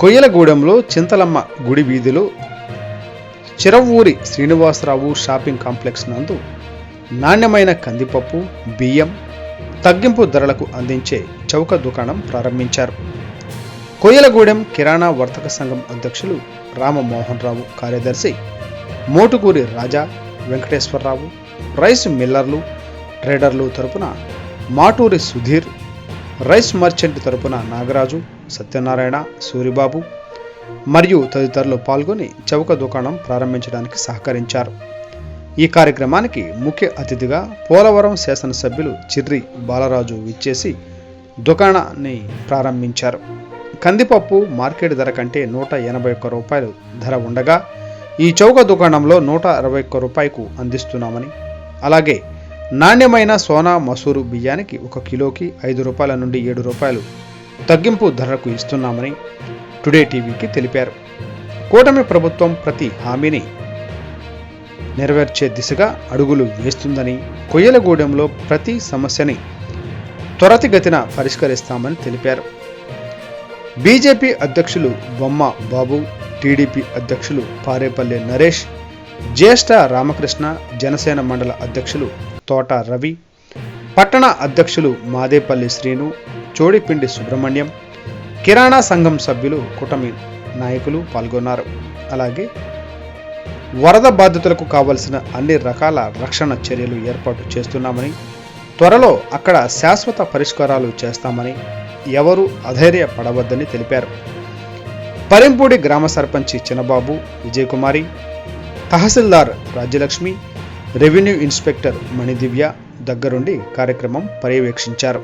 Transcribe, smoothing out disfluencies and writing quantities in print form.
కొయ్యలగూడెంలో చింతలమ్మ గుడి వీధిలో చిరవూరి Srinivasarao shopping complex నందు నాణ్యమైన కందిపప్పు, బియ్యం తగ్గింపు ధరలకు అందించే చౌక దుకాణం ప్రారంభించారు. కొయ్యలగూడెం కిరాణా వర్తక సంఘం అధ్యక్షులు రామమోహన్ రావు, కార్యదర్శి మోటుకూరి రాజా వెంకటేశ్వరరావు, రైస్ మిల్లర్లు ట్రేడర్లు తరపున మాటూరి సుధీర్, రైస్ మర్చెంట్ తరపున నాగరాజు, సత్యనారాయణ, సూరిబాబు మరియు తదితరులు పాల్గొని చౌక దుకాణం ప్రారంభించడానికి సహకరించారు. ఈ కార్యక్రమానికి ముఖ్య అతిథిగా పోలవరం శాసనసభ్యులు చిర్రి బాలరాజు విచ్చేసి దుకాణాన్ని ప్రారంభించారు. కందిపప్పు మార్కెట్ ధర కంటే 181 రూపాయలు ధర ఉండగా ఈ చౌక దుకాణంలో 161 రూపాయకు అందిస్తున్నామని, అలాగే నాణ్యమైన సోనా మసూరు బియ్యానికి 1 కిలోకి 5 రూపాయల నుండి 7 రూపాయలు తగ్గింపు ధరకు ఇస్తున్నామని టుడే టీవీకి తెలిపారు. కూటమి ప్రభుత్వం ప్రతి హామీని నెరవేర్చే దిశగా అడుగులు వేస్తుందని, కొయ్యలగూడెంలో ప్రతి సమస్యని త్వరితగతిన పరిష్కరిస్తామని తెలిపారు. బీజేపీ అధ్యక్షులు బొమ్మ బాబు, టీడీపీ అధ్యక్షులు పారేపల్లి నరేష్, జ్యేష్ఠ రామకృష్ణ, జనసేన మండల అధ్యక్షులు తోట రవి, పట్టణ అధ్యక్షులు మాదేపల్లి శ్రీను, చోడిపిండి సుబ్రహ్మణ్యం, కిరాణా సంఘం సభ్యులు, కూటమి నాయకులు పాల్గొన్నారు. అలాగే వరద బాధితులకు కావలసిన అన్ని రకాల రక్షణ చర్యలు ఏర్పాటు చేస్తున్నామని, త్వరలో అక్కడ శాశ్వత పరిష్కారాలు చేస్తామని, ఎవరూ అధైర్యపడవద్దని తెలిపారు. పరింపూడి గ్రామ సర్పంచి చిన్నబాబు, విజయకుమారి, తహసీల్దార్ రాజ్యలక్ష్మి, రెవెన్యూ ఇన్స్పెక్టర్ మణిదివ్య దగ్గరుండి కార్యక్రమం పర్యవేక్షించారు.